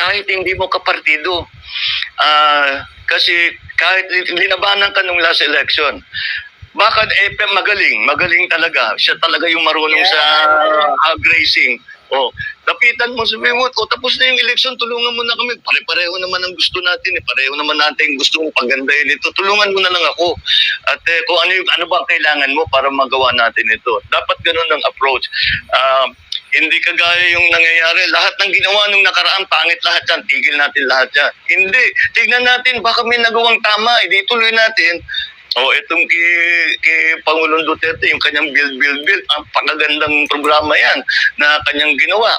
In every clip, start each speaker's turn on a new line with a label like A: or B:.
A: kahit hindi mo kapartido. Kasi kahit linabanan ka nung last election, bakit magaling talaga. Siya talaga yung marunong sa grazing. Lapitan mo, sabi mo, tapos na yung election, tulungan mo na kami. Pare-pareho naman ang gusto natin. Pareho naman natin gusto mong pagandahin ito. Tulungan mo na lang ako. At kung ano ba kailangan mo para magawa natin ito. Dapat ganun ang approach. Hindi kagaya yung nangyayari. Lahat ng ginawa nung nakaraan, pangit lahat yan. Tigil natin lahat yan. Hindi. Tignan natin, baka may nagawang tama. Hindi tuloy natin. Itong kay Pangulong Duterte, yung kanyang build. Ang pagagandang programa yan na kanyang ginawa.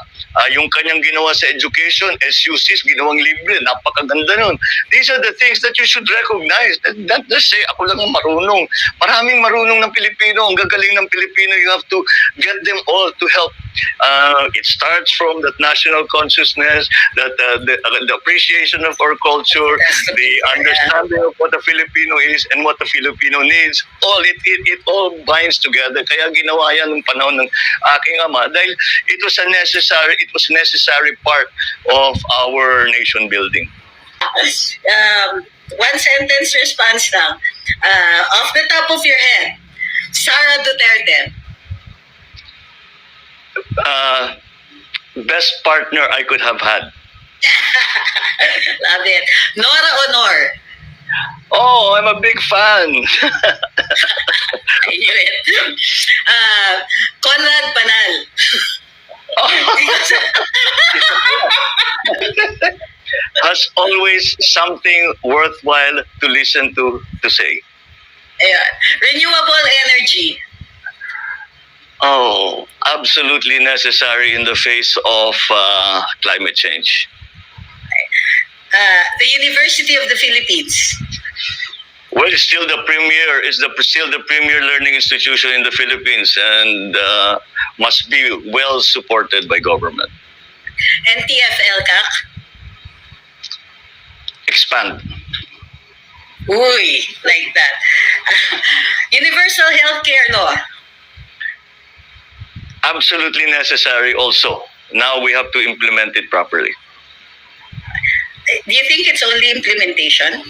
A: Yung kanyang ginawa sa education, SUCs, ginawang libre, napakaganda nun. These are the things that you should recognize. Not just say, ako lang ang marunong. Maraming marunong ng Pilipino, ang gagaling ng Pilipino. You have to get them all to help. It starts from that national consciousness, that the appreciation of our culture, the understanding of what a Filipino is and what the Filipino needs. It all binds together. Kaya ginawa yan ng panahon ng aking ama dahil it was a necessary part of our nation building.
B: One sentence response lang. Off the top of your head, Sara Duterte.
A: Best partner I could have had.
B: Love it. Nora Honor.
A: Oh, I'm a big fan.
B: I knew it. Conrad Banal.
A: Has always something worthwhile to listen to say.
B: Ayan. Renewable energy.
A: Oh, absolutely necessary in the face of climate change.
B: The University of the Philippines.
A: Well, it's still the premier learning institution in the Philippines and must be well supported by government.
B: NTF-ELCAC.
A: Expand.
B: Uy, like that. Universal healthcare law.
A: Absolutely necessary also. Now we have to implement it properly.
B: Do you think it's only implementation?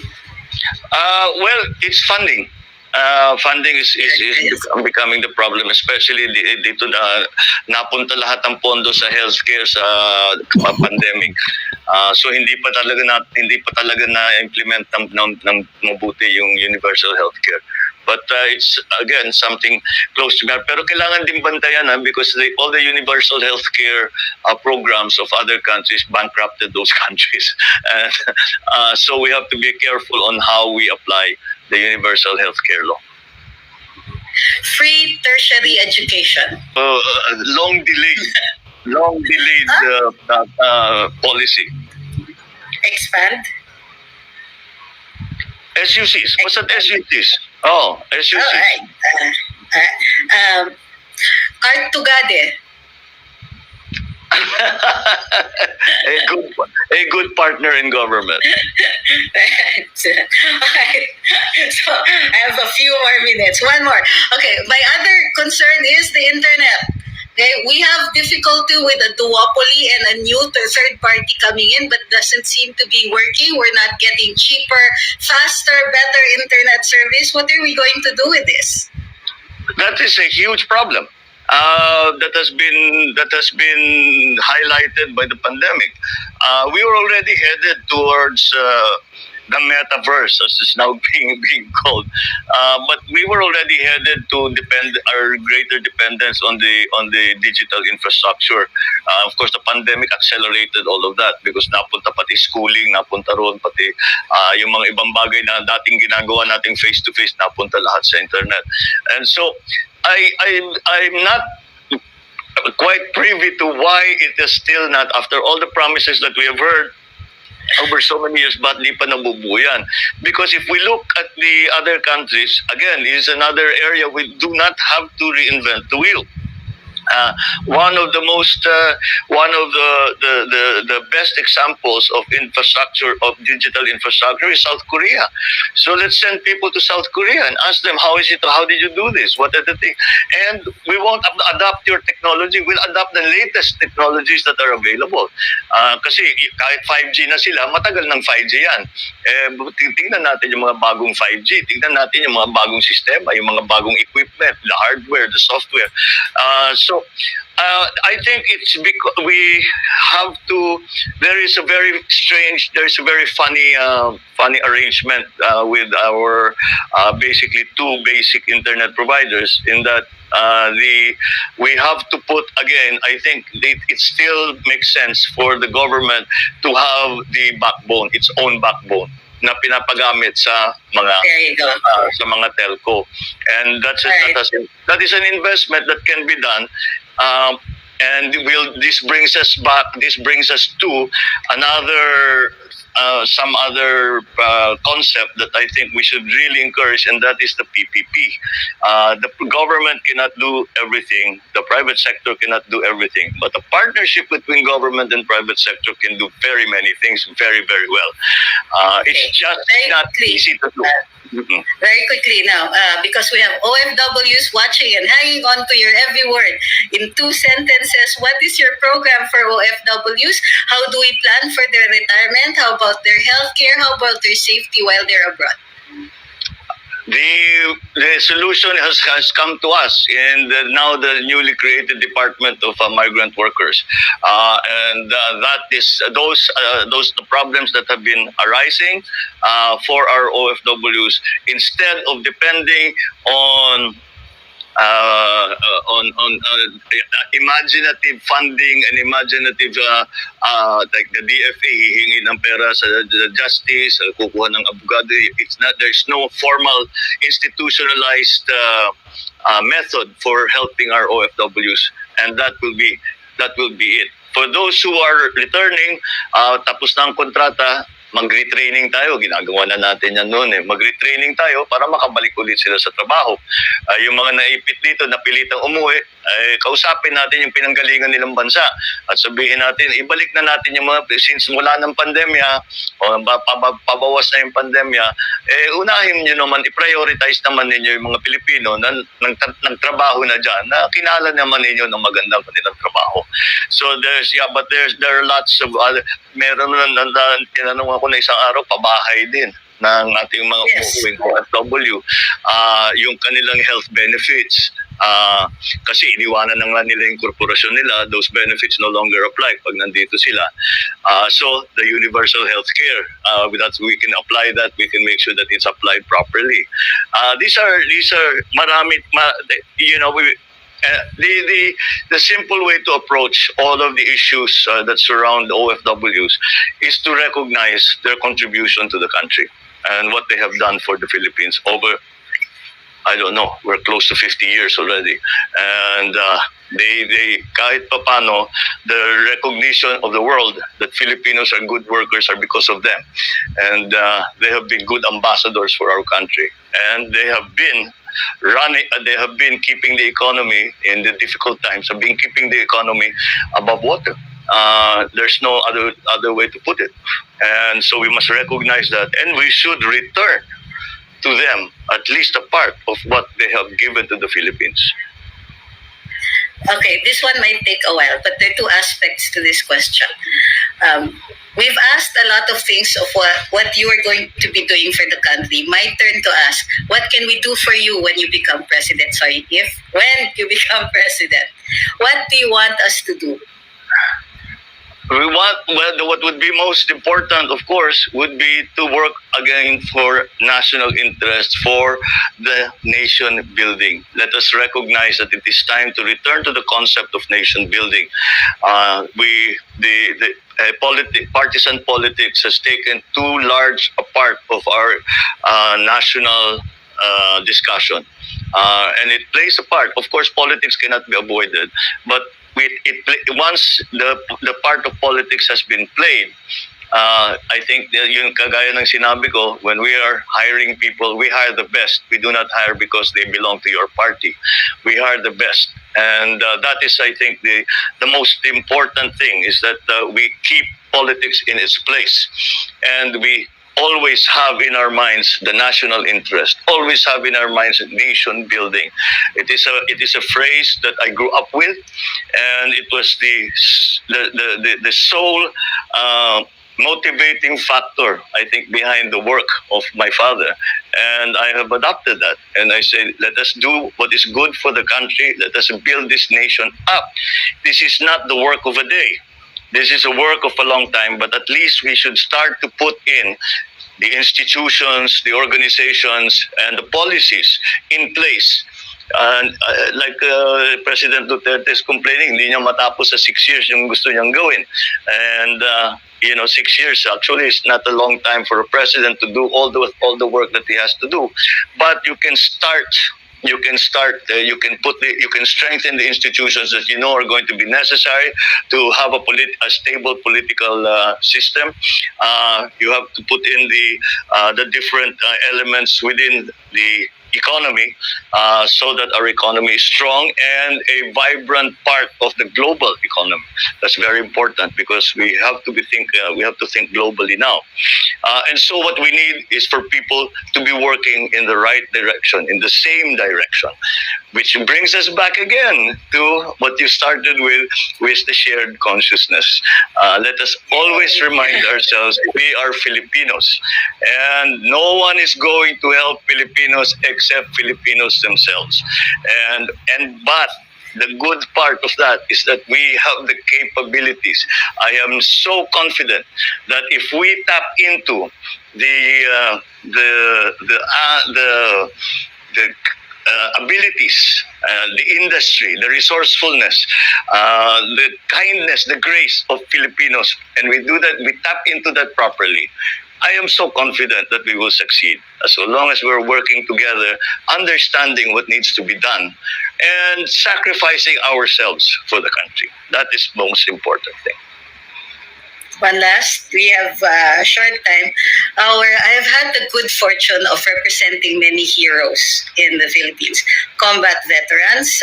A: Well, it's funding. Funding is becoming the problem, especially dito na napunta lahat ng pondo sa healthcare sa pandemic. So hindi pa talaga na implement ng mabuti yung universal healthcare. But it's, again, something close to me. Pero kailangan din bantayan because all the universal healthcare programs of other countries bankrupted those countries. And, so we have to be careful on how we apply the universal healthcare law.
B: Free tertiary education.
A: Long delayed policy.
B: Expand.
A: SUCs. What's that SUCs? Oh, SUCs.
B: All right. Art Tugade.
A: a good partner in government.
B: Okay. So I have a few more minutes. One more. Okay. My other concern is the internet. Okay, we have difficulty with a duopoly and a new third party coming in, but doesn't seem to be working. We're not getting cheaper, faster, better internet service. What are we going to do with this?
A: That is a huge problem. That has been highlighted by the pandemic. We were already headed towards the metaverse, as it's now being called. But we were already headed to our greater dependence on the digital infrastructure. Of course, the pandemic accelerated all of that because napunta pati schooling, napunta roon pati yung mga ibang bagay na dating ginagawa nating face-to-face, napunta lahat sa internet. And so, I'm not quite privy to why it is still not, after all the promises that we have heard over so many years, but di pa nabubuo yan. Because if we look at the other countries, again, is another area we do not have to reinvent the wheel. One of the most, one of the best examples of infrastructure, of digital infrastructure, is South Korea. So let's send people to South Korea and ask them, how is it? How did you do this? What are the things? And we won't adapt your technology. We'll adapt the latest technologies that are available. Kasi kahit 5G na sila, matagal ng 5G yan. Tingnan natin yung mga bagong 5G. Tingnan natin yung mga bagong sistema, yung mga bagong equipment, the hardware, the software. So I think it's because we have to. There is a very strange. There is a very funny arrangement with our basically two basic internet providers. In that we have to put again. I think it still makes sense for the government to have the backbone, its own backbone, na pinapagamit sa mga sa mga telco, and that is an investment that can be done, and this brings us to another some other concept that I think we should really encourage, and that is the PPP. The government cannot do everything. The private sector cannot do everything. But a partnership between government and private sector can do very many things very, very well. It's just not easy to do.
B: Very quickly now, because we have OFWs watching and hanging on to your every word. In 2 sentences, what is your program for OFWs? How do we plan for their retirement? How about their health care? How about their safety while they're abroad?
A: The solution has come to us in now the newly created Department of Migrant Workers, and that is those the problems that have been arising for our OFWs. Instead of depending on imaginative funding and imaginative like the DFA hihingi ng pera sa justice, kukuha ng abogado. There's no formal institutionalized method for helping our OFWs, and that will be it. For those who are returning, tapos na ang kontrata, mag-retraining tayo. Ginagawa na natin yan noon. Mag-retraining tayo para makabalik ulit sila sa trabaho. Yung mga naipit dito, napilitang umuwi, kausapin natin yung pinanggalingan nilang bansa at sabihin natin, ibalik na natin yung mga, since mula ng pandemya, o pabawas na yung pandemya, unahin nyo naman, i-prioritize naman ninyo yung mga Pilipino na nagtrabaho na dyan, na kinala naman ninyo ng magandang kanilang trabaho. So there are lots of other, meron na tinanong ako na isang araw, pabahay din ng ating mga umuwing OFW, yung kanilang health benefits. Kasi iniwanan na nga nila yung korporasyon nila, those benefits no longer apply pag nandito sila. So the universal health care, that we can apply that, we can make sure that it's applied properly. These are marami, you know, the simple way to approach all of the issues that surround OFWs is to recognize their contribution to the country and what they have done for the Philippines over, I don't know, we're close to 50 years already. And they kahit papano, the recognition of the world that Filipinos are good workers are because of them. And they have been good ambassadors for our country. And they have been keeping the economy in the difficult times, have been keeping the economy above water. There's no other way to put it. And so we must recognize that, and we should return to them at least a part of what they have given to the Philippines.
B: Okay, this one might take a while, but there are 2 aspects to this question. We've asked a lot of things of what you are going to be doing for the country. My turn to ask, what can we do for you when you become president? Sorry, when you become president, what do you want us to do?
A: What would be most important, of course, would be to work again for national interest, for the nation building. Let us recognize that it is time to return to the concept of nation building. Partisan politics has taken too large a part of our national discussion, and it plays a part. Of course, politics cannot be avoided, but once the part of politics has been played, I think that yung kagaya ng sinabi ko, when we are hiring people, we hire the best. We do not hire because they belong to your party. We hire the best. And that is, I think, the most important thing is that we keep politics in its place. And we always have in our minds the national interest, always have in our minds nation building. It is a phrase that I grew up with, and it was the sole motivating factor, I think, behind the work of my father. And I have adopted that. And I say, let us do what is good for the country. Let us build this nation up. This is not the work of a day. This is a work of a long time, but at least we should start to put in the institutions, the organizations, and the policies in place. And like President Duterte is complaining, hindi niya matapos sa 6 years yung gusto niyang gawin. And 6 years actually is not a long time for a president to do all the work that he has to do. But you can start. You can strengthen the institutions that you know are going to be necessary to have a stable political system. You have to put in the different elements within the economy so that our economy is strong and a vibrant part of the global economy. That's very important because we have to think globally now. And so what we need is for people to be working in the right direction, in the same direction, which brings us back again to what you started with the shared consciousness. Let us always remind ourselves we are Filipinos, and no one is going to help Filipinos except Filipinos themselves. But the good part of that is that we have the capabilities. I am so confident that if we tap into the abilities, the industry, the resourcefulness, the kindness, the grace of Filipinos, and we do that, we tap into that properly, I am so confident that we will succeed so long as we're working together, understanding what needs to be done, and sacrificing ourselves for the country. That is the most important thing.
B: One last, we have a short time. I have had the good fortune of representing many heroes in the Philippines. Combat veterans,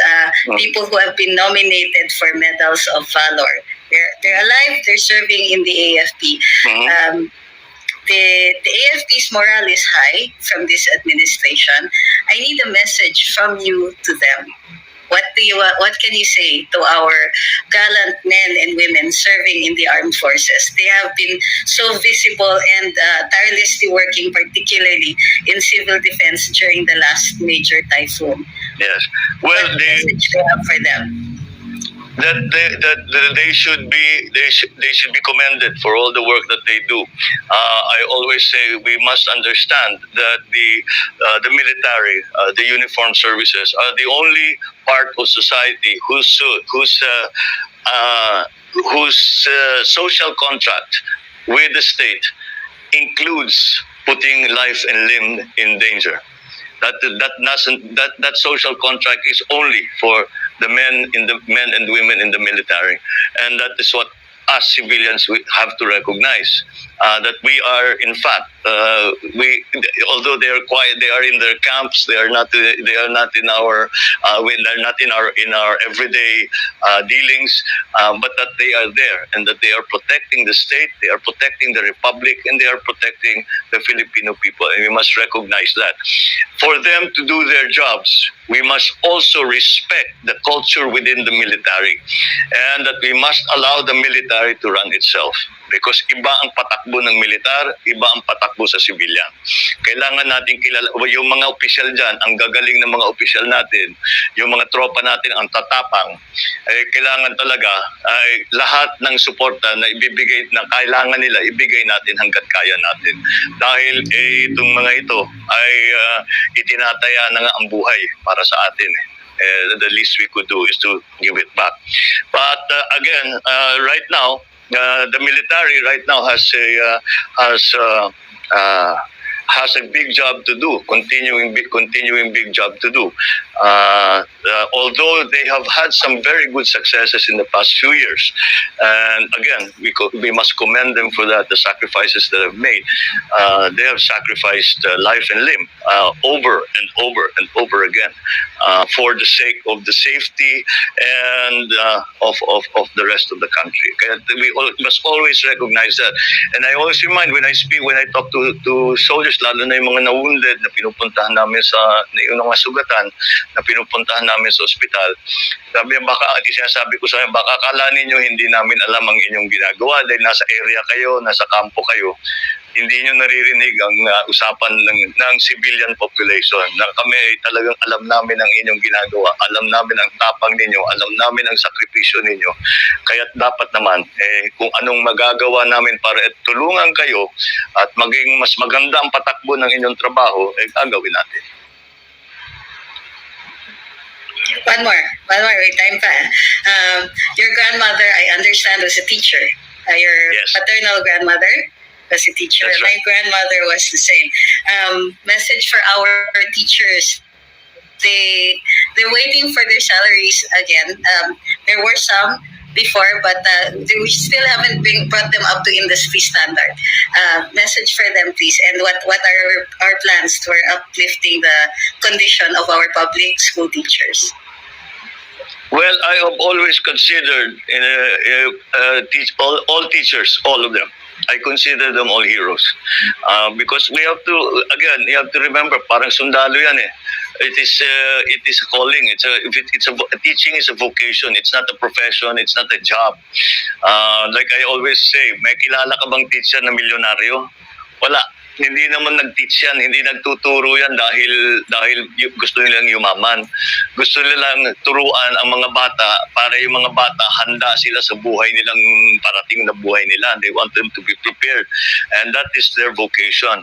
B: people who have been nominated for medals of valor. They're alive, they're serving in the AFP.
A: Mm-hmm.
B: The AFP's morale is high from this administration. I need a message from you to them. What can you say to our gallant men and women serving in the armed forces? They have been so visible and tirelessly working, particularly in civil defense during the last major typhoon.
A: Yes. Well,
B: what message do you have for them?
A: That they should be commended for all the work that they do. I always say we must understand that the military, the uniformed services, are the only part of society whose social contract with the state includes putting life and limb in danger. That social contract is only for the men and women in the military, and that is what us civilians we have to recognize. That we are, in fact, although they are quiet, they are in their camps. They are not in our in our everyday dealings. But that they are there, and that they are protecting the state, they are protecting the republic, and they are protecting the Filipino people. And we must recognize that. For them to do their jobs, we must also respect the culture within the military, and that we must allow the military to run itself. Because iba ang patakbo ng militar, iba ang patakbo sa sibilyan. Kailangan natin kilala, yung mga opisyal dyan, ang gagaling ng mga opisyal natin, yung mga tropa natin, ang tatapang, kailangan talaga ay lahat ng suporta na ibibigay, na kailangan nila, ibigay natin hanggat kaya natin. Dahil itong mga ito ay itinataya na nga ang buhay para sa atin. The least we could do is to give it back. But again, right now, the military right now has has a big job to do, continuing big job to do. Although they have had some very good successes in the past few years, and again, we must commend them for that. The sacrifices that they've made, they have sacrificed life and limb over and over again for the sake of the safety and of the rest of the country. Kaya must always recognize that. And I always remind when I talk to soldiers, lalo na yung mga na-wounded na pinupuntahan namin yung mga sugatan na pinupuntahan namin sa ospital, sinasabi ko sa inyo, baka akala ninyo hindi namin alam ang inyong ginagawa dahil nasa area kayo, nasa kampo kayo. Hindi nyo naririnig ang usapan ng civilian population na kami talagang alam namin ang inyong ginagawa, alam namin ang tapang ninyo, alam namin ang sakripisyo ninyo. Kaya dapat naman, kung anong magagawa namin para tulungan kayo at maging mas maganda ang patakbo ng inyong trabaho, gagawin natin.
B: One more, may time pa. Your grandmother, I understand, was a teacher. Your
A: Yes.
B: paternal grandmother was a teacher.
A: That's right.
B: My grandmother was the same. Message for our teachers. They're waiting for their salaries again. There were some before, but we still haven't brought them up to industry standard. Message for them, please. And what are our plans for uplifting the condition of our public school teachers?
A: Well, I have always considered all teachers, all of them. I consider them all heroes. Because we have to, again, you have to remember, parang sundalo yan eh. It is a calling. Teaching is a vocation. It's not a profession. It's not a job. Like I always say, may kilala ka bang teacher na milyonaryo? Wala. Hindi naman nag-teach yan, hindi nagtuturo yan dahil gusto nilang yumaman. Gusto nilang turuan ang mga bata para yung mga bata handa sila sa buhay nilang parating na buhay nila. They want them to be prepared. And that is their vocation.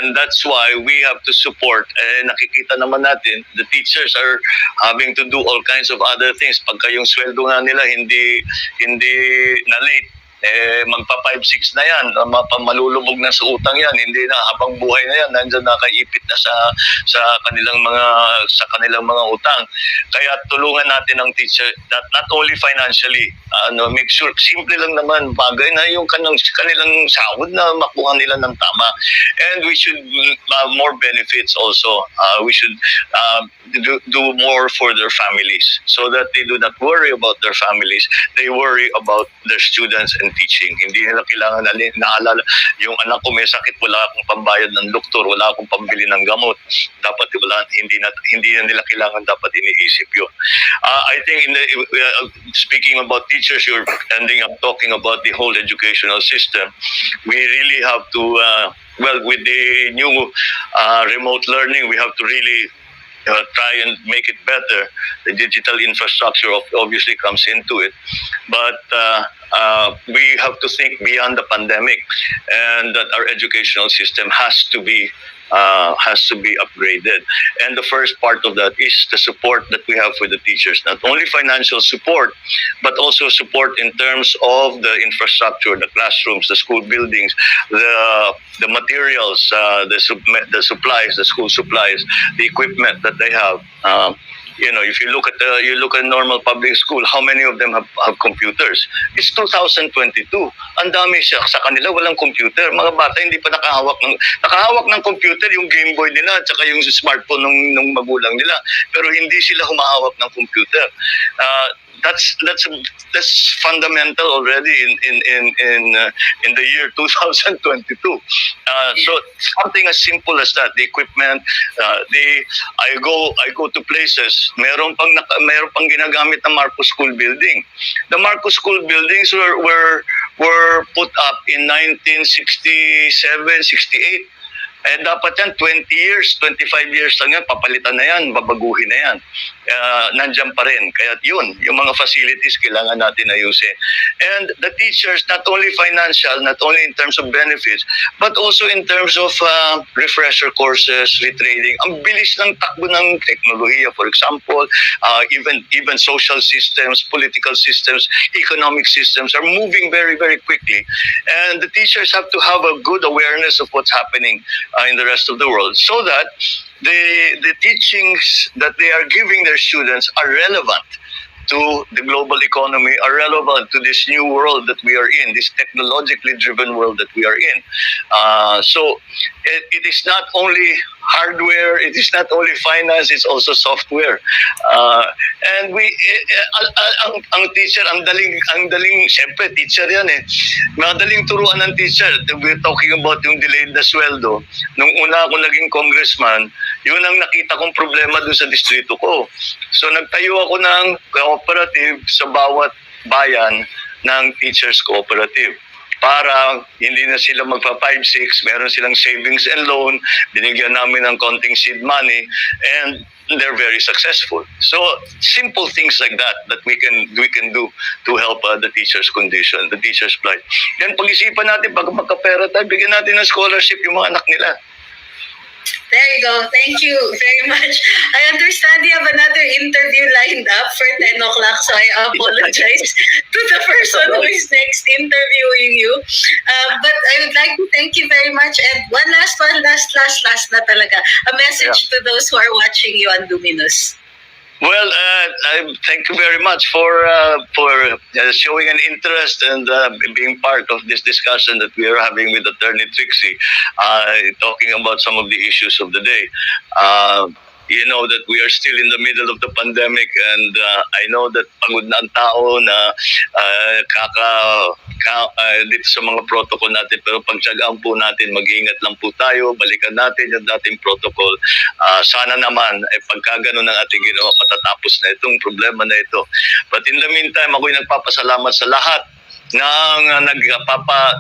A: And that's why we have to support. Nakikita naman natin, the teachers are having to do all kinds of other things. Pagka yung sweldo nga nila hindi na late, magpa 5-6 na yan, malulubog na sa utang yan, hindi na habang buhay na yan, nandiyan nakaipit na sa kanilang mga utang. Kaya tulungan natin ang teacher that not only financially, make sure simple lang naman bagay na yung kanilang sahod na makuha nila ng tama. And we should more benefits also. We should do more for their families so that they do not worry about their families. They worry about their students and teaching. Hindi nila kailangan naalala yung anak ko may sakit, wala akong pambayad ng doktor, wala akong pambili ng gamot. Dapat hindi na nila kailangan dapat iniisip yun. I think speaking about teachers, you're ending up talking about the whole educational system. We really have to with the new remote learning, we have to really try and make it better. The digital infrastructure obviously comes into it, but we have to think beyond the pandemic, and that our educational system has to be upgraded. And the first part of that is the support that we have for the teachers. Not only financial support, but also support in terms of the infrastructure, the classrooms, the school buildings, the materials, the supplies, the school supplies, the equipment that they have. If you look at normal public school, how many of them have computers? It's 2022. Ang dami sa kanila walang computer. Mga bata hindi pa nakahawak ng computer, yung Game Boy nila at saka yung smartphone ng magulang nila. Pero hindi sila humahawak ng computer. That's fundamental already in the year 2022. So something as simple as that, the equipment, I go to places, meron pang ginagamit na Marcos School building. The Marcos School buildings were put up in 1967, 68. Dapat yan 20 years, 25 years lang yan, papalitan na yan, babaguhin na yan. Nandyan pa rin. Kaya yun, yung mga facilities kailangan natin ayusin. And the teachers, not only financial, not only in terms of benefits, but also in terms of refresher courses, retraining. Ang bilis ng takbo ng teknolohiya, for example, even social systems, political systems, economic systems are moving very, very quickly. And the teachers have to have a good awareness of what's happening. in the rest of the world, so that the teachings that they are giving their students are relevant to the global economy, are relevant to this new world that we are in, this technologically driven world that we are in. So it is not only hardware, it is not only finance, it's also software. And ang teacher, ang daling, syempre teacher yan eh. Madaling turuan ng teacher. We're talking about yung delayed na sweldo. Nung una ako naging congressman, yun ang nakita kong problema dun sa distrito ko. So nagtayo ako ng cooperative sa bawat bayan ng teachers cooperative, para hindi na sila magpa 5-6, meron silang savings and loan, binigyan namin ng konting seed money, and they're very successful. So simple things like that we can do to help the teachers' condition, the teachers' plight. Then pag-isipan natin, pag magkapera tayo, bigyan natin ng scholarship yung mga anak nila.
B: There you go. Thank you very much. I understand you have another interview lined up for 10 o'clock, so I apologize to the person who is next interviewing you. But I would like to thank you very much. And one, last na talaga. A message to those who are watching you on Luminous.
A: Well, I thank you very much for showing an interest and being part of this discussion that we are having with Attorney Trixie, talking about some of the issues of the day. You know that we are still in the middle of the pandemic, and I know that pagod na ang tao na dito sa mga protocol natin, pero pagtyagaan po natin, mag-iingat lang po tayo, balikan natin yung dating protocol. Sana naman, pagka ganun ang ating ginawa, matatapos na itong problema na ito. But in the meantime, ako'y nagpapasalamat sa lahat ng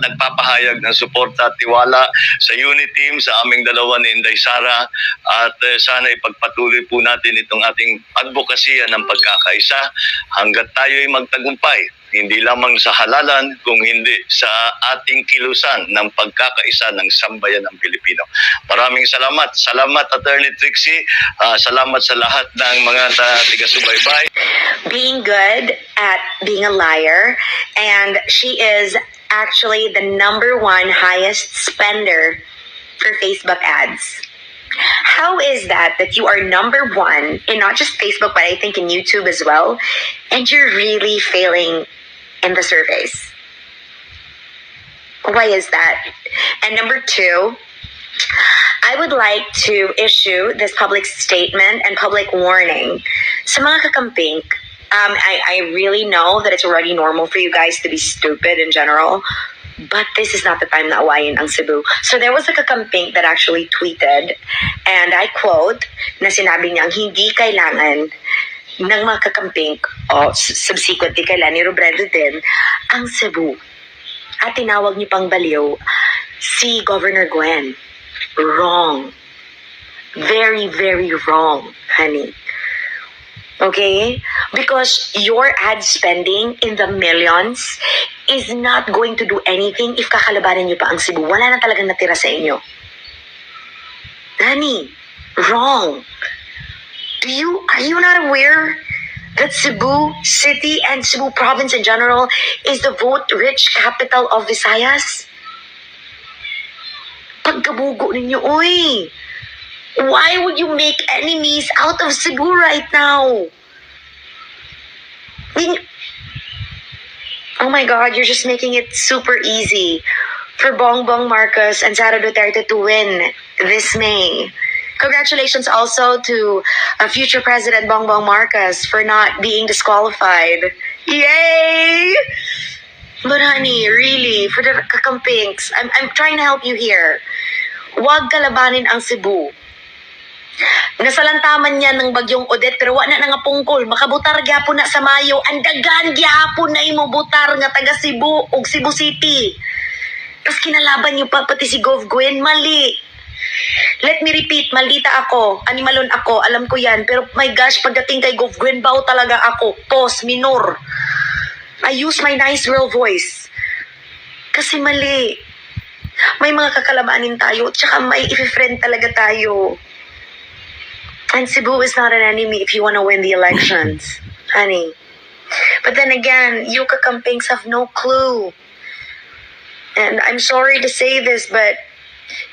A: nagpapahayag ng suporta at tiwala sa unit team, sa aming dalawa ni Inday Sara, at sana ipagpatuloy po natin itong ating advokasya ng pagkakaisa hanggat tayo'y magtagumpay, hindi lamang sa halalan, kung hindi sa ating kilusan ng pagkakaisa ng sambayan ng Pilipino. Maraming salamat. Salamat, Attorney Trixie. Salamat sa lahat ng mga taga-subaybay.
C: Being good at being a liar, and she is actually the #1 highest spender for Facebook ads. How is that you are #1 in not just Facebook, but I think in YouTube as well, and you're really failing in the surveys? Why is that? And #2, I would like to issue this public statement and public warning sa mga kakamping. I really know that it's already normal for you guys to be stupid in general, but this is not the time na awayin ang Cebu. So there was a kakamping that actually tweeted, and I quote, na sinabi niyang hindi kailangan ng mga kakamping, subsequently kay Leni Robredo din, ang Cebu. At tinawag niyo pang baliw si Governor Gwen. Wrong. Very, very wrong, honey. Okay? Because your ad spending in the millions is not going to do anything if kakalabanan niyo pa ang Cebu. Wala na talagang natira sa inyo. Honey, wrong. Are you not aware that Cebu City and Cebu Province in general is the vote-rich capital of Visayas? Pagkabugo ninyo, oy! Why would you make enemies out of Cebu right now? Oh my God, you're just making it super easy for Bongbong-Marcos and Sara Duterte to win this May. Congratulations also to future President Bongbong-Marcos for not being disqualified. Yay! But honey, really, for the kakampings, I'm trying to help you here. Huwag kalabanin ang Cebu. Nasalantaman niya ng bagyong Odette, pero wala na nga pungkol. Makabutar gyapon na sa Mayo. Ang dagan gyapon na imo butar nga taga Cebu ug Cebu City. Tapos kinalaban niyo pa pati si Gov Gwen. Mali. Let me repeat, maldita ako. Animalon ako. Alam ko yan. Pero my gosh, pagdating kay Gov Gwen, bao talaga ako. Pos, minor. I use my nice girl voice. Kasi mali. May mga kakalabanin tayo. Tsaka may i-friend talaga tayo. And Cebu is not an enemy if you want to win the elections, honey. But then again, you kakampings have no clue. And I'm sorry to say this, but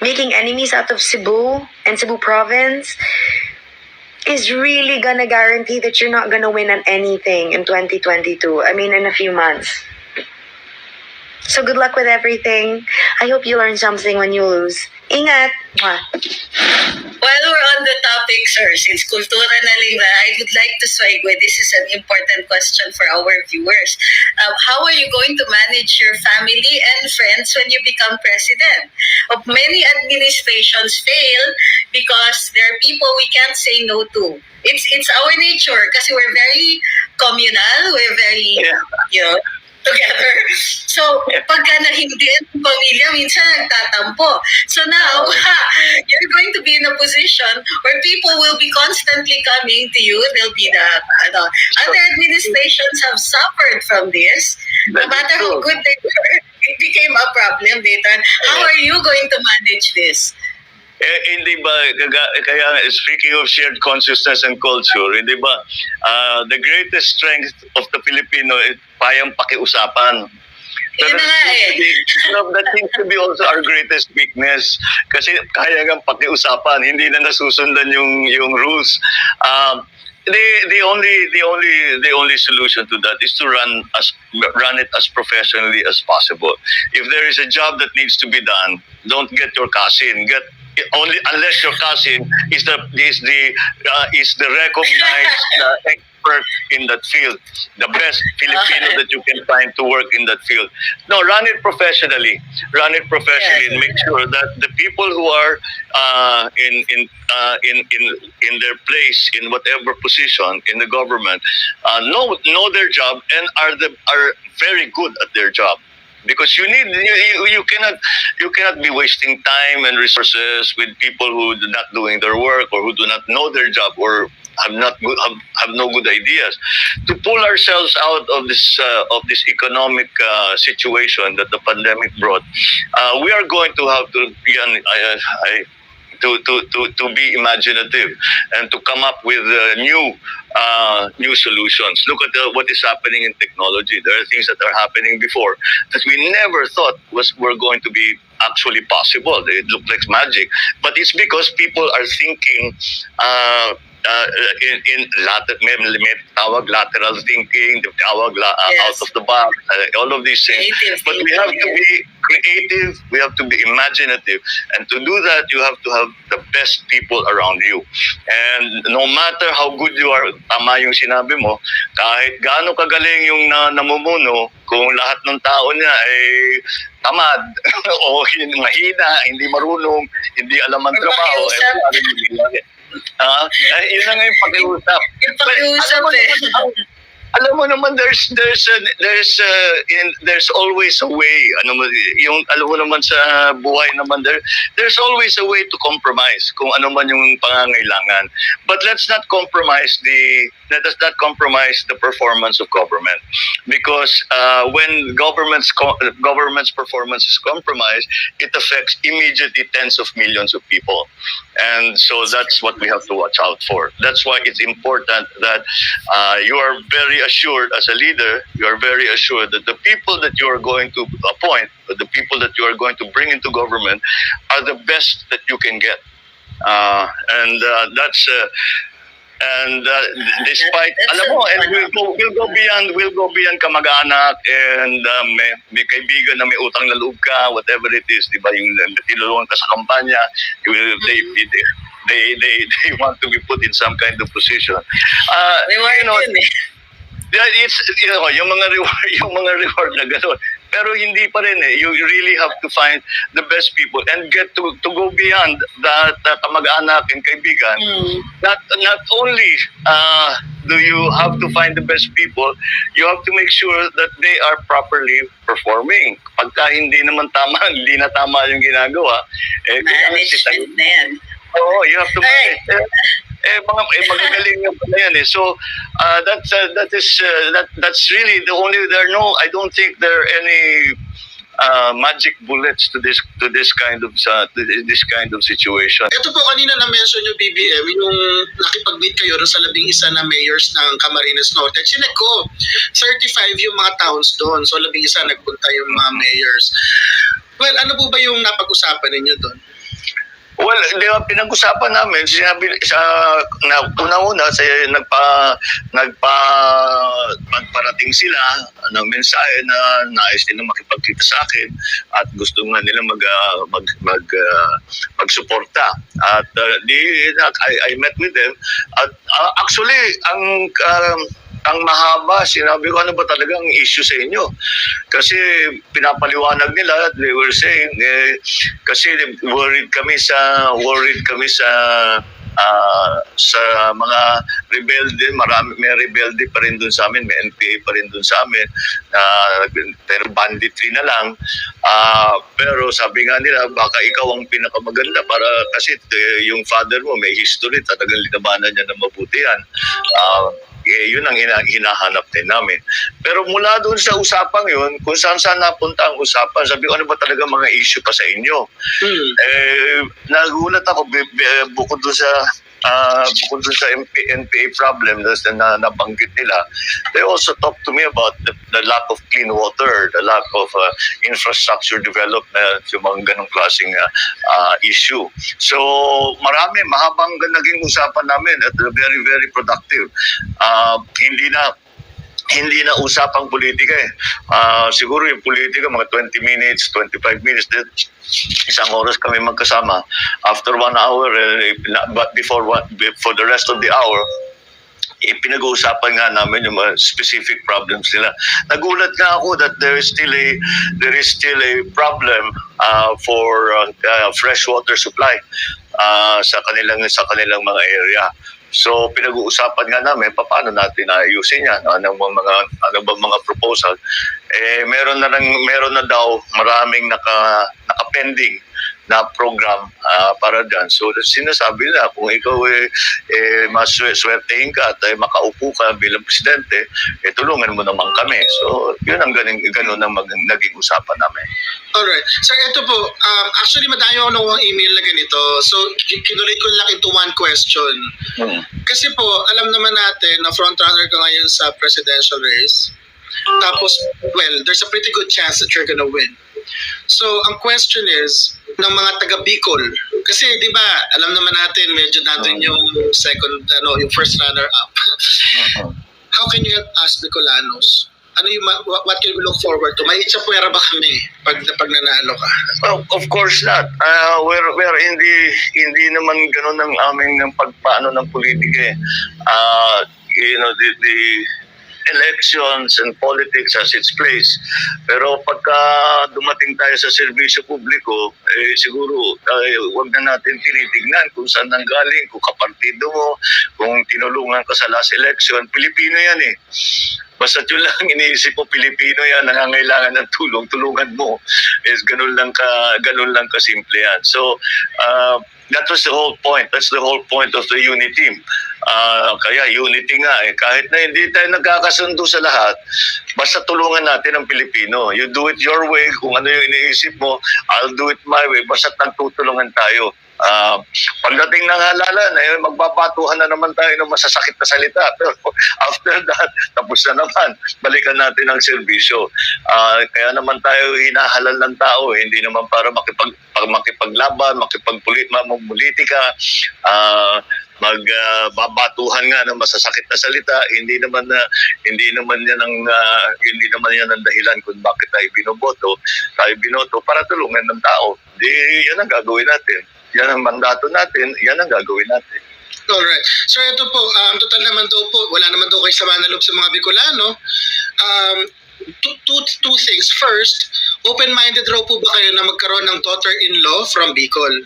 C: making enemies out of Cebu and Cebu province is really gonna guarantee that you're not gonna win on anything in 2022. I mean, in a few months. So good luck with everything. I hope you learn something when you lose. Ingat! Mwah.
B: While we're on the topic, sir, since kultura na lang na, I would like to segue. This is an important question for our viewers. How are you going to manage your family and friends when you become president? Many administrations fail because there are people we can't say no to. It's our nature kasi we're very communal, we're very, together. So, pagka na hindi ang pamilya, minsan nagtatampo. So now, you're going to be in a position where people will be constantly coming to you. They'll be other administrations have suffered from this. No matter how good they were, it became a problem later. How are you going to manage this?
A: Hindi ba, kaya speaking of shared consciousness and culture, hindi ba, the greatest strength of the Filipino is kayang pakiusapan. Pero that seems to be also our greatest weakness. Kasi kaya nga pakiusapan, hindi na nasusundan yung rules. The only solution to that is to run it as professionally as possible. If there is a job that needs to be done, don't get your cousin. Only unless your cousin is the recognized expert in that field, the best Filipino that you can find to work in that field. No, run it professionally. And make sure that the people who are in their place in whatever position in the government know their job and are very good at their job. Because you cannot be wasting time and resources with people who are not doing their work or who do not know their job or have no good ideas. To pull ourselves out of this economic situation that the pandemic brought, we are going to have to be imaginative and to come up with new solutions. Look at what is happening in technology. There are things that are happening before that we never thought were going to be actually possible. It looked like magic, but it's because people are thinking in may tawag lateral thinking, tawag out of the box, all of these things. But we have to be creative, we have to be imaginative, and to do that, you have to have the best people around you. And no matter how good you are, tama yung sinabi mo, kahit gaano kagaling yung namumuno, kung lahat ng tao niya ay tamad o mahina, hindi marunong, hindi alam ang trabaho, yun na nga yung pakiusap.
B: Yung pakiusap
A: Alam mo naman, there's always a way. Alam mo naman sa buhay naman, there's always a way to compromise kung ano man yung pangangailangan. But let's not compromise the performance of government, because when government's performance is compromised, it affects immediately tens of millions of people, and so that's what we have to watch out for. That's why it's important that you are very assured as a leader, you are very assured that the people that you are going to appoint, the people that you are going to bring into government, are the best that you can get. Despite, alam mo, and we'll go beyond kamag-anak and may kaibigan na may utang na loob ka, whatever it is, di ba, yung tinulungan ka sa kampanya, they want to be put in some kind of position. It's yung mga reward na gano'n. Pero hindi pa rin you really have to find the best people and get to go beyond that kamag-anak and kaibigan. Not only do you have to find the best people, you have to make sure that they are properly performing. Pagka hindi naman tama, hindi na tama yung ginagawa,
B: management na yan.
A: You have to magagaling yung yan eh. So that's really the only, I don't think there are any magic bullets to this kind of situation.
D: Ito po kanina na-mention yung BBM, yung nakipag-meet kayo sa 11 na mayors ng Camarines Norte. Chinek ko, 35 yung mga towns doon. So 11 nagpunta yung mga mayors. Well, ano po ba yung napag-usapan ninyo doon?
A: Well, di ba, pinag-usapan namin, sinabi sa una-una sa nagparating sila ng mensahe na nais nila makipagkita sa akin at gusto nga nila magsuporta. At I met with them at actually ang mahaba, sinabi ko, ano ba talagang issue sa inyo? Kasi pinapaliwanag nila, they were saying, kasi worried kami sa mga rebelde, may rebelde pa rin dun sa amin, may NPA pa rin dun sa amin, pero banditry na lang. Pero sabi nga nila, baka ikaw ang pinakamaganda para kasi yung father mo may history, talagang linabanan niya ng mabuti yan. Yun ang hinahanap din namin. Pero mula doon sa usapang yun, kung saan napunta ang usapan, sabi ko, ano ba talaga mga issue pa sa inyo? Nagulat ako, bukod doon sa NPA problem na nabanggit nila, they also talked to me about the lack of clean water, the lack of infrastructure development, yung mga ganong klaseng issue. So mahabang naging usapan namin at very, very productive. Hindi na usapang politika eh. Siguro yung politika, mga 20 minutes, 25 minutes, isang oras kami magkasama. After 1 hour, but for the rest of the hour, pinag-uusapan nga namin yung mga specific problems nila. Nagulat nga ako that there is still a problem for fresh water supply sa kanilang mga area. So pinag-uusapan nga namin paano natin ayusin yan, ano ba mga proposal. Meron na daw maraming naka-pending na program para dyan. So sinasabi nila, kung ikaw maswertehin ka at makaupo ka bilang presidente, tulungan mo naman kami. So yun ang ganun ang naging usapan namin.
D: Alright. Sir, ito po, actually madami ako ng email na ganito. So kinulit ko lang into one question. Kasi po, alam naman natin na frontrunner ka ngayon sa presidential race. Tapos, well, there's a pretty good chance that you're gonna win. So, ang question is, ng mga taga-Bicol, kasi di ba, alam naman natin, medyo natin yung yung first runner-up. How can you help us, Bicolanos? What can we look forward to? May itsapuera ba kami pag nanalo ka?
A: Well, of course not. We're hindi naman ganun ang aming pagpaano ng politika eh. The elections and politics has its place. Pero pagka dumating tayo sa serbisyo publiko, siguro wag na natin tinitignan kung saan nanggaling, kung kapartido mo, kung tinulungan ka sa last election. Pilipino yan eh. Basta yun lang iniisip mo, Pilipino yan, nangangailangan ng tulong, tulungan mo. Ganun lang kasimple yan. So, that was the whole point. That's the whole point of the unity team. Kaya unity nga eh. Kahit na hindi tayo nagkakasundo sa lahat, basta tulungan natin ang Pilipino. You do it your way, kung ano yung iniisip mo, I'll do it my way. Basta nagtutulungan tayo. Pagdating ng halalan, magbabatuhan na naman tayo ng masasakit na salita. Pero after that, tapos na naman. Balikan natin ang serbisyo. Kaya naman tayo hinahalal ng tao. Hindi naman para makipaglaban, magpolitika, magbabatuhan nga ng masasakit na salita. Hindi naman yan ang dahilan kung bakit tayo binoto para tulungan ng tao. Yan ang gagawin natin. Yan ang mandato natin, yan ang gagawin natin.
D: Alright. So ito po, total naman daw po, wala naman daw kayo sama na loob sa mga Bicolano. Two things. First, open-minded raw po ba kayo na magkaroon ng daughter-in-law from Bicol?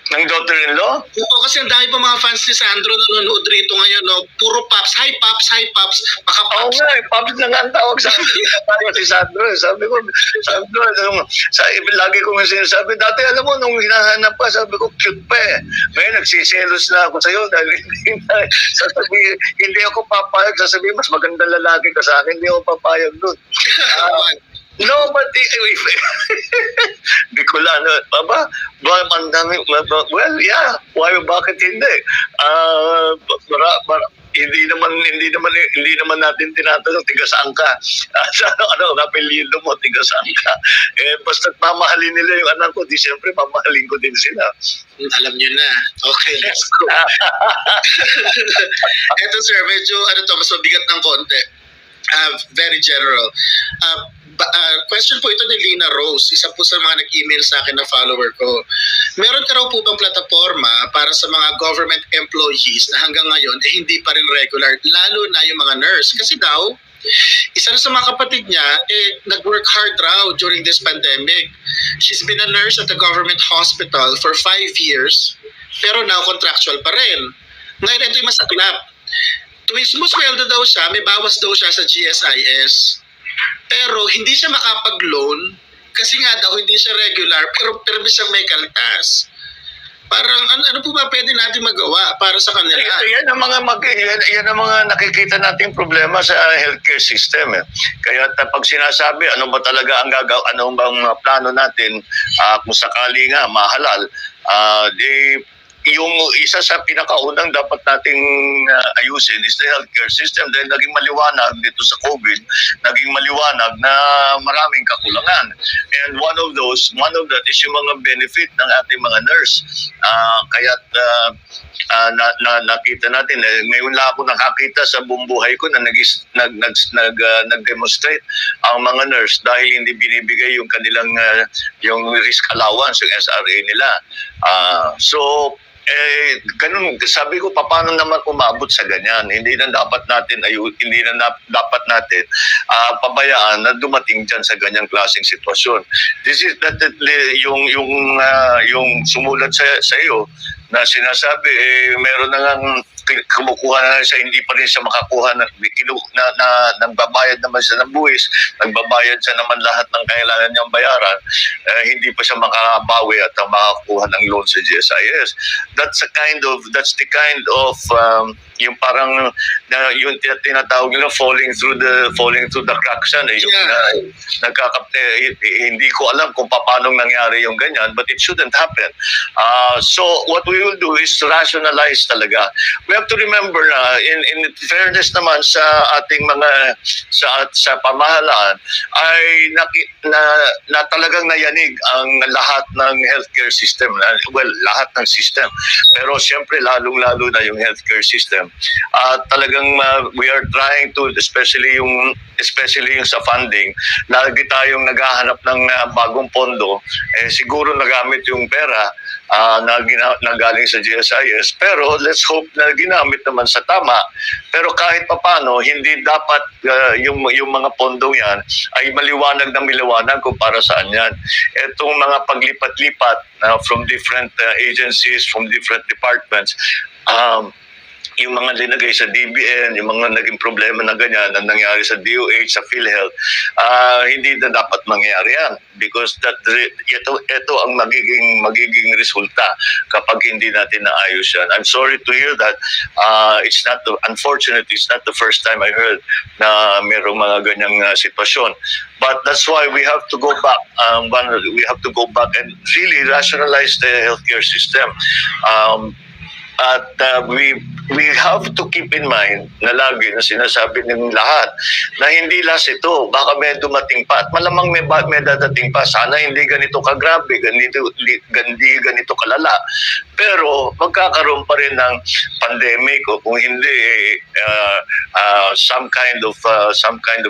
A: Ng daughter-in-law?
D: Oo, kasi ang dami pa mga fans ni Sandro na nanonood rito ngayon. No? Puro Pops. Hi, Pops. Hi, Pops.
A: Oo nga, Pops na nga ang tawag sa akin. Si Sandro. Sabi ko, Sandro, lagi ko nga sinasabi, dati alam mo, nung hinahanap pa, sabi ko, cute pa eh. Ngayon, nagsisilos na ako sa'yo dahil hindi ako papayag. Sasabihin, mas magandang lalaki ka sa akin, hindi ako papayag doon. No, but Bicolano, Ang dami, well, yeah. Bakit hindi? Hindi naman natin tinatanong tiga saan ka. Apelyido mo tiga saan ka. Basta mamahalin nila yung anak ko, di siyempre mamahalin ko din sila.
D: Alam nyo na. Okay, let's go. Eto sir, medyo mas mabigat ng konti. Very general. Question po ito ni Lena Rose, isa po sa mga nag-email sa akin na follower ko. Meron ka raw po bang plataforma para sa mga government employees na hanggang ngayon hindi pa rin regular, lalo na yung mga nurse? Kasi daw, isa na sa mga kapatid niya, nag-work hard raw during this pandemic. She's been a nurse at the government hospital for 5 years, pero now contractual pa rin. Ngayon, ito yung masaklap. Tuwing sumusweldo daw siya, may bawas daw siya sa GSIS. Pero hindi siya makapag-loan kasi nga daw hindi siya regular, pero permis siyang may kaltas. Parang ano po ba pwede natin magawa para sa kanila?
A: Yan ang mga nakikita nating problema sa healthcare system. Kaya pag sinasabi ano ba talaga ang ano bang plano natin kung sakali nga mahalal, yung isa sa pinakaunang dapat nating ayusin is the healthcare system dahil naging maliwanag dito sa COVID, naging maliwanag na maraming kakulangan. And one of that is yung mga benefit ng ating mga nurse. Nakita natin, ngayon lang ako nakakita sa buong buhay ko na nag-demonstrate ang mga nurse dahil hindi binibigay yung kanilang yung risk allowance, yung SRA nila. Ganun, sabi ko, paano naman umabot sa ganyan? Hindi na dapat natin pabayaan na dumating diyan sa ganyang klaseng sitwasyon. This is yung sumulat sa iyo na sinasabi meron na ngang kumukuha na siya, hindi pa rin siya makakuha nagbabayad naman siya ng buwis, nagbabayad siya naman lahat ng kailangan niyang bayaran, hindi pa siya makabawi at makakuha ng loan sa GSIS. That's the kind of yung parang yung tinatawag nila falling through the cracks yan. Hindi ko alam kung paano nangyari yung ganyan, but it shouldn't happen. So what we will do is to rationalize talaga. We have to remember na in fairness naman sa ating mga sa pamahalaan ay na talagang nayanig ang lahat ng healthcare system. Well, lahat ng system. Pero siyempre lalong-lalo na yung healthcare system. Talagang we are trying to, especially yung sa funding, lagi tayong naghahanap ng bagong pondo. Siguro nagamit yung pera na galing sa GSIS, pero let's hope na ginamit naman sa tama. Pero kahit papano, hindi dapat yung mga pondong yan ay maliwanag kung para saan yan. Itong mga paglipat-lipat from different agencies, from different departments, yung mga linagay sa DBN, yung mga naging problema na ganyan na nangyari sa DOH, sa PhilHealth, hindi na dapat mangyari yan because ito ang magiging resulta kapag hindi natin naayos yan. I'm sorry to hear that. Unfortunately, it's not the first time I heard na mayroong mga ganyang sitwasyon. But that's why we have to go back. We have to go back and really rationalize the healthcare system. We have to keep in mind na lagi na sinasabi ng lahat na hindi last ito, baka may dumating pa at malamang may dadating pa. Sana hindi ganito kagrabe, ganito kalala. Pero magkakaroon pa rin ng pandemic o kung hindi some kind of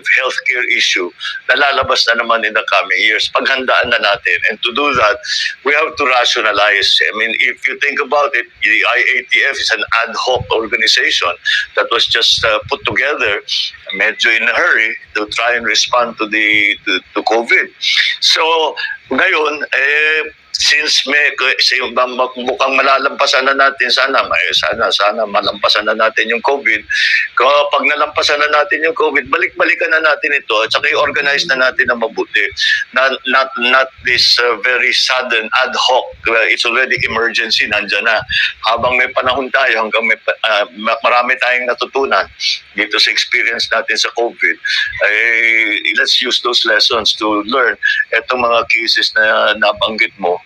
A: healthcare issue na lalabas na naman in the coming years. Paghandaan na natin, and to do that we have to rationalize. I mean, if you think about it, the IATF is an ad hoc organization that was just put together medyo in a hurry to try and respond to COVID. So ngayon since mukhang malalampasan na natin, sana malampasan na natin yung COVID. Kapag nalampasan na natin yung COVID, balik-balikan na natin ito at saka i-organize na natin na mabuti. Not this very sudden ad hoc. It's already emergency, nandyan na. Habang may panahon tayo, hanggang marami tayong natutunan dito sa experience natin sa COVID. Let's use those lessons to learn itong mga cases na nabanggit mo.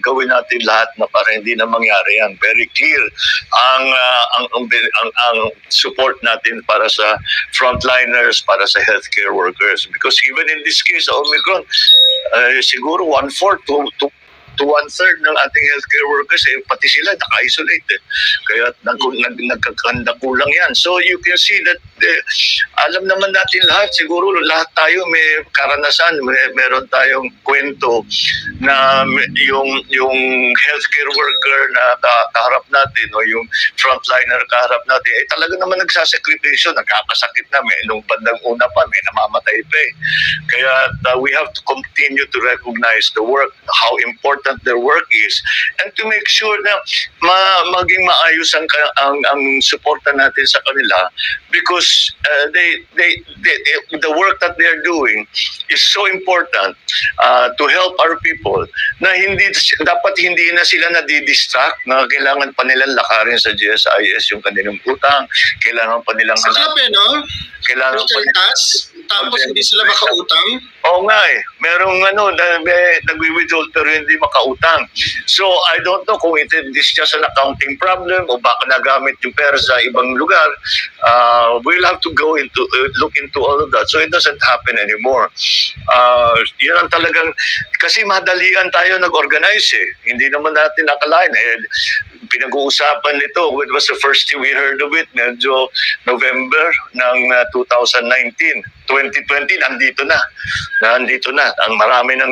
A: gawin natin lahat na para hindi na mangyari yan. Very clear ang support natin para sa frontliners, para sa healthcare workers. Because even in this case, Omicron, siguro 1/4 to 1/3 ng ating healthcare workers, pati sila naka-isolate. Kaya nagkakanda kulang yan. So you can see that alam naman natin lahat, siguro lahat tayo may karanasan, meron tayong kwento na yung healthcare worker na kaharap natin o yung frontliner kaharap natin, talaga naman nagsasakripisyo, nagkakasakit na, nung bandang una pa, may namamatay pa eh. Kaya we have to continue to recognize the work, how important their work is, and to make sure na maging maayos ang suporta natin sa kanila, because the work that they're doing is so important to help our people na dapat hindi na sila nadidistract na kailangan pa nilang lakarin sa GSIS yung kanilang utang, kailangan pa nilang
D: Saklap no?
A: kailangan pa
D: tax, tapos hindi sila makautang.
A: Oo nga eh. Merong nagwi-withhold pero hindi makautang. So, I don't know kung this just an accounting problem o baka nagamit yung pera sa ibang lugar. We'll have to go look into all of that. So, it doesn't happen anymore. Yun ang talagang, kasi madalian tayo nag-organize eh. Hindi naman natin nakalain eh. Pinag-uusapan nito, it was the first we heard of it, medyo November ng 2019. 2020, nandito na. Ang marami na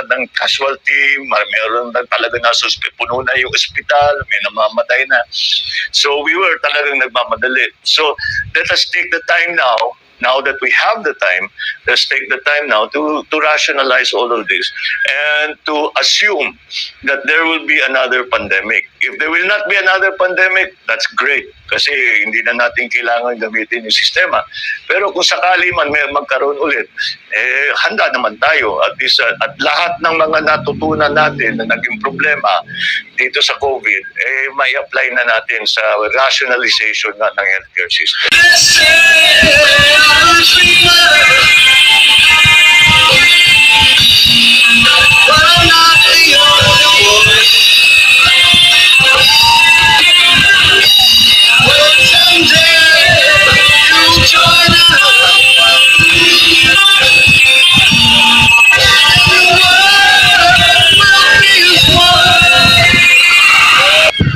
A: ng casualty, meron na talaga puno na yung ospital, may namamatay na. So we were talagang nagmamadali. So let us take the time now that we have the time, let's take the time now to rationalize all of this and to assume that there will be another pandemic. If there will not be another pandemic, that's great. Kasi hindi na natin kailangan gamitin yung sistema. Pero kung sakali man may magkaroon ulit, handa naman tayo. At lahat ng mga natutunan natin na naging problema dito sa COVID, may apply na natin sa rationalization ng healthcare system.